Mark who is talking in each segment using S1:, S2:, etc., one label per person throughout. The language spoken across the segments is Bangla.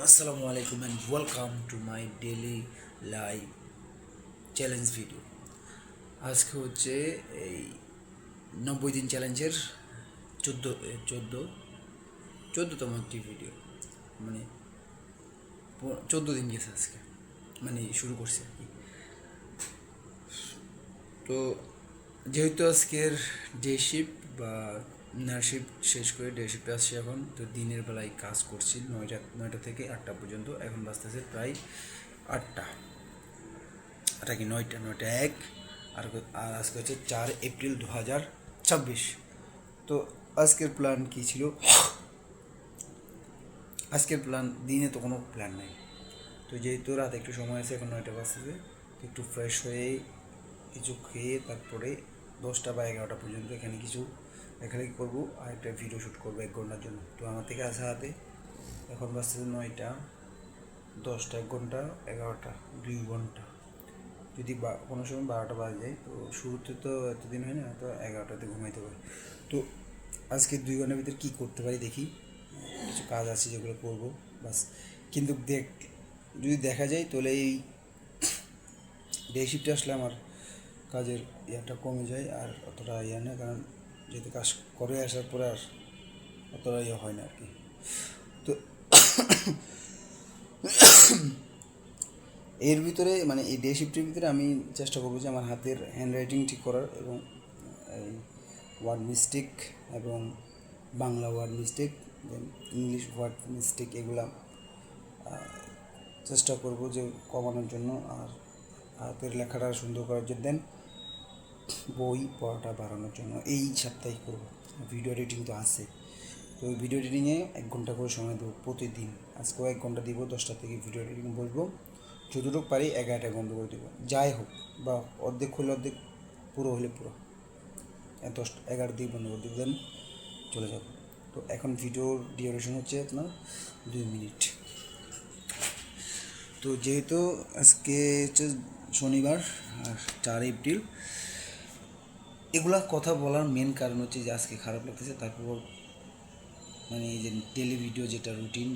S1: Assalamu alaikum and welcome to my daily live challenge video. আজকে হচ্ছে এই 90 দিন চ্যালেঞ্জের চোদ্দো চোদ্দো চোদ্দোতম একটি ভিডিও। মানে 14 দিন গেছে আজকে, মানে শুরু করছে আর কি। তো যেহেতু আজকের ডে শিফট বা নাইট শিফট শেষ করে ডে শিফটে আসছি এখন, তো দিনের বেলায় কাজ করছি নয়টা থেকে 8টা পর্যন্ত। এখন বাজতেছে প্রায় 8টা, এটা কি নয়টা এক। আর আজকে হচ্ছে 4 এপ্রিল 2026। তো আজকের প্ল্যান কী ছিল? আজকের প্ল্যান, দিনে তো কোনো প্ল্যান নেই। তো যেহেতু রাতে একটু সময় আছে, এখন 9টা বাজতেছে, একটু ফ্রেশ হয়ে কিছু খেয়ে তারপরে 10টা বা 11টা পর্যন্ত এখানে কিছু লেখালেখি করবো আর একটা ভিডিও শ্যুট করবো 1 ঘন্টার জন্য। তো আমার থেকে আসা হাতে এখন বাজতেছে 9টা, 10টা, 1 ঘন্টা, 11টা, 2 ঘন্টা। যদি কোনো সময় 12টা বাজে যায়, তো শুরুতে তো এতদিন হয় না, তো 11টাতে ঘুমাইতে পারি। তো আজকে 2 ঘন্টার ভিতরে কী করতে পারি দেখি। কিছু কাজ আছে যেগুলো করবো বাস। কিন্তু যদি দেখা যায় তাহলে এই ডে শিফটে আসলে আমার কাজের ইয়াটা কমে যায়, আর অতটা ইয়ে না, কারণ যেহেতু কাজ করে আসার পরে আর অতটা ইয়ে হয় না আর কি। তো এর ভিতরে মানে এই ডে শিফটের ভিতরে আমি চেষ্টা করবো যে আমার হাতের হ্যান্ড রাইটিং ঠিক করার, এবং এই ওয়ার্ড মিস্টেক এবং বাংলা ওয়ার্ড মিস্টেক, দেন ইংলিশ ওয়ার্ড মিস্টেক, এগুলা চেষ্টা করব যে কমানোর জন্য, আর হাতের লেখাটা সুন্দর করার জন্য, দেন বই পড়াটা বাড়ানোর জন্য এই সপ্তাহে করব। ভিডিও এডিটিং তো আছে, তো ওই ভিডিও এডিটিংয়ে 1 ঘন্টা করে সময় দেবো প্রতিদিন। আজকেও 1 ঘন্টা দিব, 10টা থেকে ভিডিও এডিটিং বসবো। যতটুকু পারি 11টায় বন্ধ করে দেবো, যাই হোক, বা অর্ধেক হলে অর্ধেক, পুরো হলে পুরো 11 দিয়ে বন্ধ করে দেবো, দেন চলে যাব। তো এখন ভিডিওর ডিউরেশন হচ্ছে আপনার 2 মিনিট। তো যেহেতু আজকে হচ্ছে শনিবার আর 4 এপ্রিল, এগুলা কথা বলার মেন কারণ হচ্ছে যে আজকে খারাপ লাগতেছে। তারপর মানে এই যে ডেলি ভিডিও যেটা রুটিন,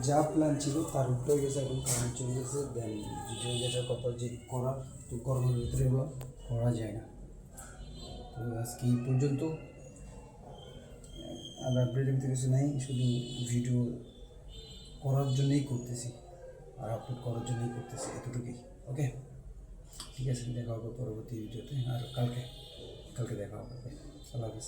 S1: যা প্ল্যান ছিল তার উল্টো গেছে, এখন কারণ চলে গেছে। দেন ভিডিও যেটার কথা যে করার, তো কর্মের ভিতরে এগুলো করা যায় না। তো আজকে এই পর্যন্ত, আর আপডেটের ভিতরে কিছু নাই, শুধু ভিডিও করার জন্যই করতেছি আর আপলোড করার জন্যই করতেছি, এতটুকুই। ওকে, ঠিক আছে, দেখা হবে পরবর্তী ভিডিওতে, আর কালকে দেখা হবে। আল্লাহ হাফিজ।